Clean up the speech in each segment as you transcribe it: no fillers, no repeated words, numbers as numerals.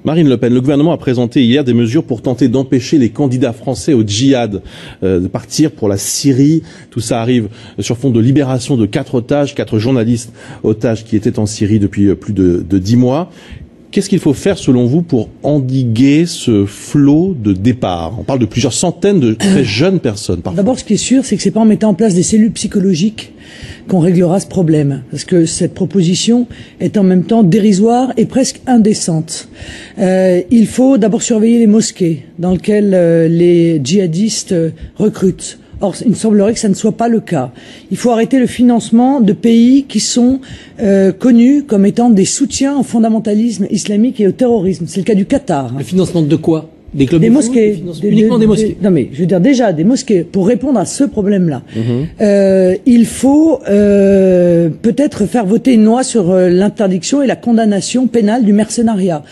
Marine Le Pen, le gouvernement a présenté hier des mesures pour tenter d'empêcher les candidats français au djihad de partir pour la Syrie. Tout ça arrive sur fond de libération de 4 otages, 4 journalistes otages qui étaient en Syrie depuis plus de 10 mois. Qu'est-ce qu'il faut faire selon vous pour endiguer ce flot de départ? On parle de plusieurs centaines de très jeunes personnes. D'abord, ce qui est sûr, c'est que c'est pas en mettant en place des cellules psychologiques qu'on réglera ce problème. Parce que cette proposition est en même temps dérisoire et presque indécente. Il faut d'abord surveiller les mosquées dans lesquelles les djihadistes recrutent. Or, il me semblerait que ça ne soit pas le cas. Il faut arrêter le financement de pays qui sont connus comme étant des soutiens au fondamentalisme islamique et au terrorisme. C'est le cas du Qatar. Le financement de quoi? Des clubs des mosquées. Uniquement des mosquées. Non mais, je veux dire, déjà, des mosquées. Pour répondre à ce problème-là, il faut peut-être faire voter une loi sur l'interdiction et la condamnation pénale du mercenariat.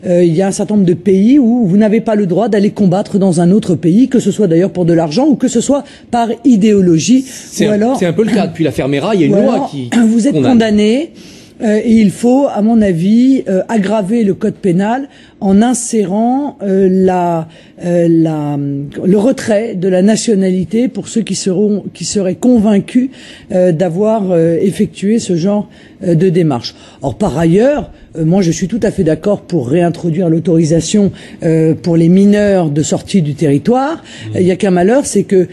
Il y a un certain nombre de pays où vous n'avez pas le droit d'aller combattre dans un autre pays, que ce soit d'ailleurs pour de l'argent ou que ce soit par idéologie. C'est un peu le cas. Depuis l'affaire Mera, il y a une loi qui vous êtes condamné. Et il faut, à mon avis, aggraver le code pénal en insérant le retrait de la nationalité pour ceux qui seraient convaincus d'avoir effectué ce genre de démarche. Or, par ailleurs, moi, je suis tout à fait d'accord pour réintroduire l'autorisation pour les mineurs de sortie du territoire. Il n'y a qu'un malheur, c'est que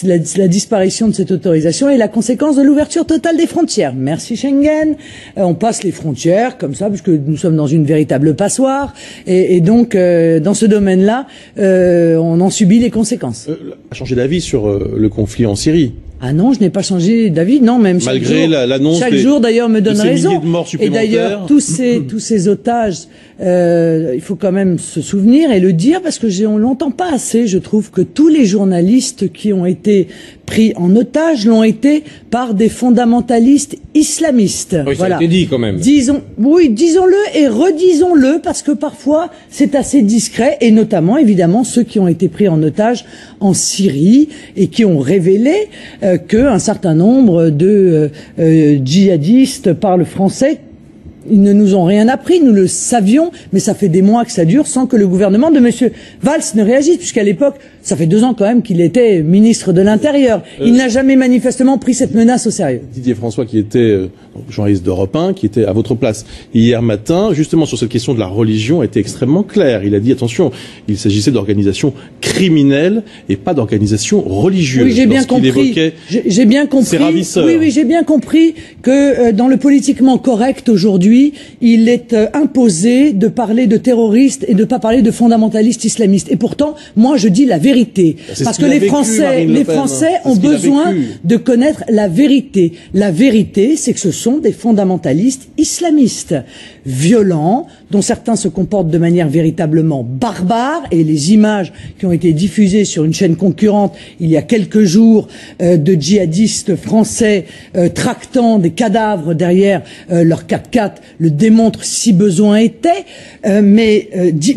la disparition de cette autorisation est la conséquence de l'ouverture totale des frontières. Merci Schengen. On passe les frontières comme ça, puisque nous sommes dans une véritable passoire. Et donc, dans ce domaine-là, on en subit les conséquences. A changé d'avis sur le conflit en Syrie. Ah non, je n'ai pas changé d'avis, non, même malgré l'annonce chaque jour d'ailleurs me donne raison. Et d'ailleurs tous ces otages, il faut quand même se souvenir et le dire parce que on l'entend pas assez. Je trouve que tous les journalistes qui ont été pris en otage l'ont été par des fondamentalistes islamistes. Oui, voilà. Ça a été dit quand même. Disons-le et redisons-le parce que parfois c'est assez discret et notamment évidemment ceux qui ont été pris en otage en Syrie et qui ont révélé qu'un certain nombre de djihadistes parlent français. Ils ne nous ont rien appris, nous le savions, mais ça fait des mois que ça dure sans que le gouvernement de M. Valls ne réagisse, puisqu'à l'époque, ça fait 2 ans quand même qu'il était ministre de l'Intérieur. Il n'a jamais manifestement pris cette menace au sérieux. Didier François, qui était journaliste d'Europe 1, qui était à votre place hier matin, justement sur cette question de la religion, a été extrêmement clair. Il a dit, attention, il s'agissait d'organisations criminelles et pas d'organisations religieuses. Oui, j'ai bien compris. J'ai bien compris. Ces ravisseurs. Oui, j'ai bien compris que dans le politiquement correct aujourd'hui, il est imposé de parler de terroristes et de ne pas parler de fondamentalistes islamistes. Et pourtant, moi, je dis la vérité. Parce que les Français ont besoin de connaître la vérité. La vérité, c'est que ce sont des fondamentalistes islamistes, violents, dont certains se comportent de manière véritablement barbare. Et les images qui ont été diffusées sur une chaîne concurrente il y a quelques jours de djihadistes français tractant des cadavres derrière leur 4x4 le démontrent si besoin était.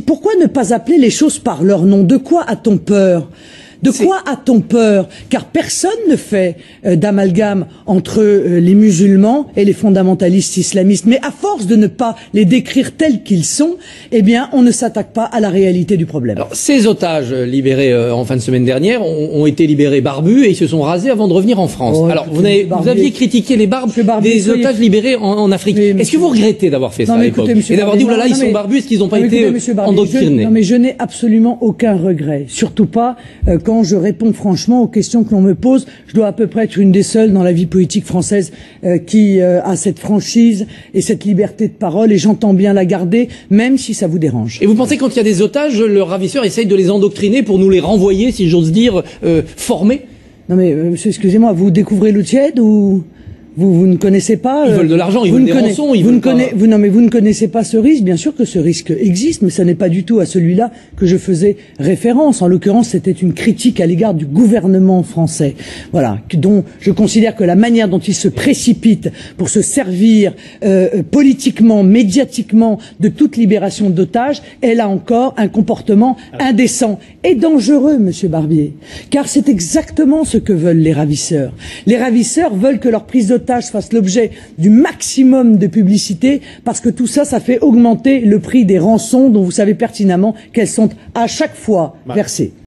Pourquoi ne pas appeler les choses par leur nom? De quoi a-t-on peur? De quoi a-t-on peur? Car personne ne fait d'amalgame entre les musulmans et les fondamentalistes islamistes. Mais à force de ne pas les décrire tels qu'ils sont, eh bien, on ne s'attaque pas à la réalité du problème. Alors, ces otages libérés en fin de semaine dernière ont été libérés barbus et ils se sont rasés avant de revenir en France. Oh, alors, vous aviez critiqué les barbes des otages libérés en Afrique. Est-ce que vous regrettez d'avoir fait ça à l'époque? Et d'avoir dit, oh là là, ils sont barbus, est-ce qu'ils n'ont pas été endoctrinés? Non, mais je n'ai absolument aucun regret. Surtout pas quand je réponds franchement aux questions que l'on me pose. Je dois à peu près être une des seules dans la vie politique française qui a cette franchise et cette liberté de parole, et j'entends bien la garder, même si ça vous dérange. Et vous pensez quand il y a des otages, le ravisseur essaye de les endoctriner pour nous les renvoyer, si j'ose dire, formés? Non mais, monsieur, excusez-moi, vous découvrez l'eau tiède ou... Vous ne connaissez pas... Ils veulent de l'argent, ils veulent des rançons, vous ne connaissez pas ce risque. Bien sûr que ce risque existe, mais ce n'est pas du tout à celui-là que je faisais référence. En l'occurrence, c'était une critique à l'égard du gouvernement français. Voilà, dont je considère que la manière dont il se précipite pour se servir politiquement, médiatiquement de toute libération d'otages est là encore un comportement indécent et dangereux, monsieur Barbier. Car c'est exactement ce que veulent les ravisseurs. Les ravisseurs veulent que leur prise d'otage otages fassent l'objet du maximum de publicité, parce que tout ça, ça fait augmenter le prix des rançons dont vous savez pertinemment qu'elles sont à chaque fois versées.